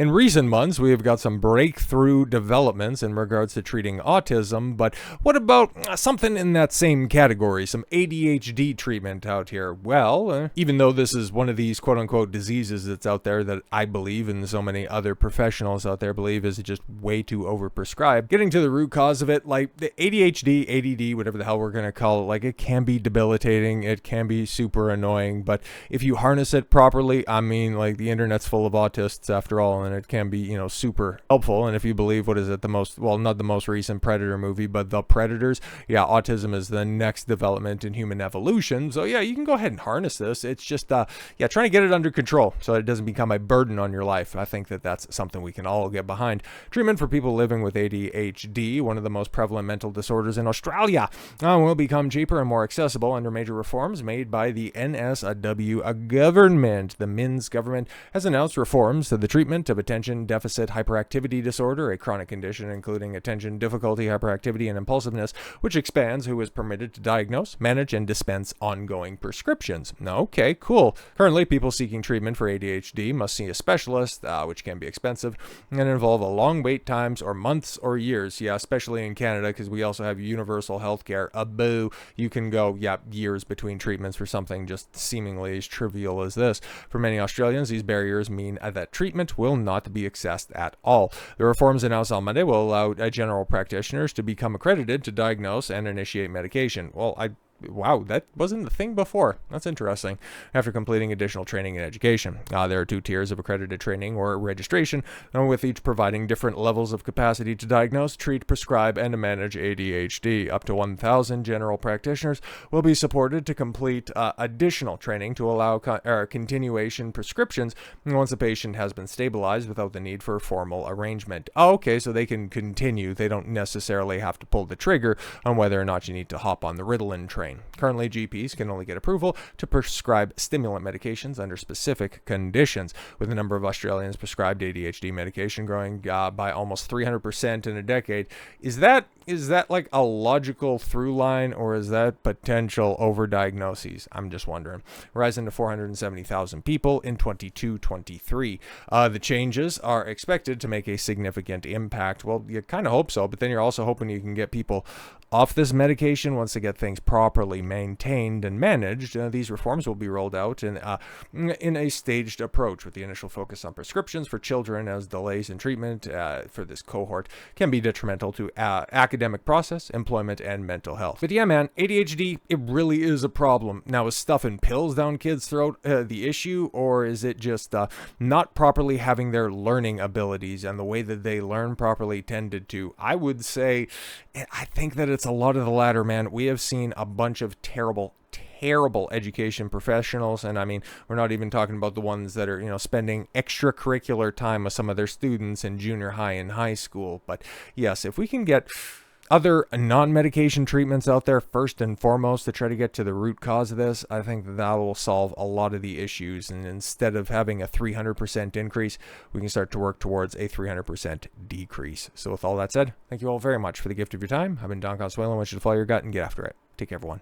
In recent months, we have got some breakthrough developments in regards to treating autism, but what about something in that same category, some ADHD treatment out here? Well, even though this is one of these quote-unquote diseases that's out there that I believe and so many other professionals out there believe is just way too overprescribed, getting to the root cause of it, like the ADHD, ADD, whatever the hell we're going to call it, like it can be debilitating, it can be super annoying, but if you harness it properly, I mean, like the internet's full of autists after all, and it can be, super helpful. And if you believe, what is it, not the most recent Predator movie, but The Predators, yeah, autism is the next development in human evolution. So yeah, you can go ahead and harness this. It's just, trying to get it under control so it doesn't become a burden on your life. I think that that's something we can all get behind. Treatment for people living with ADHD, one of the most prevalent mental disorders in Australia, will become cheaper and more accessible under major reforms made by the NSW government. The MINS government has announced reforms to the treatment of attention deficit hyperactivity disorder, a chronic condition including attention difficulty, hyperactivity, and impulsiveness, which expands who is permitted to diagnose, manage, and dispense ongoing prescriptions. Okay, cool. Currently, people seeking treatment for ADHD must see a specialist, which can be expensive and involve a long wait times or months or years. Yeah, especially in Canada, because we also have universal health care. Boo. You can go, years between treatments for something just seemingly as trivial as this. For many Australians, these barriers mean that treatment will not be accessed at all. The reforms announced on Monday will allow general practitioners to become accredited to diagnose and initiate medication. Wow, that wasn't the thing before. That's interesting. After completing additional training and education. There are 2 tiers of accredited training or registration, with each providing different levels of capacity to diagnose, treat, prescribe, and manage ADHD. Up to 1,000 general practitioners will be supported to complete additional training to allow continuation prescriptions once a patient has been stabilized without the need for formal arrangement. Okay, so they can continue. They don't necessarily have to pull the trigger on whether or not you need to hop on the Ritalin train. Currently, GPs can only get approval to prescribe stimulant medications under specific conditions, with the number of Australians prescribed ADHD medication growing by almost 300% in a decade. Is that like a logical through line, or is that potential overdiagnoses? I'm just wondering. Rising to 470,000 people in 22-23. The changes are expected to make a significant impact. Well, you kind of hope so, but then you're also hoping you can get people off this medication once they get things properly maintained and managed. These reforms will be rolled out in a staged approach, with the initial focus on prescriptions for children, as delays in treatment for this cohort can be detrimental to academic process, employment, and mental health. But yeah, man, ADHD, it really is a problem. Now, is stuffing pills down kids' throat the issue, or is it just not properly having their learning abilities and the way that they learn properly tended to? I would say, I think that it's a lot of the latter, man. We have seen a bunch of terrible education professionals, and I mean, we're not even talking about the ones that are spending extracurricular time with some of their students in junior high and high school. But yes, if we can get other non-medication treatments out there first and foremost to try to get to the root cause of this, I think that will solve a lot of the issues. And instead of having a 300% increase, we can start to work towards a 300% decrease. So with all that said, thank you all very much for the gift of your time. I've been Don Consuelo. I want you to follow your gut and get after it. Take care, everyone.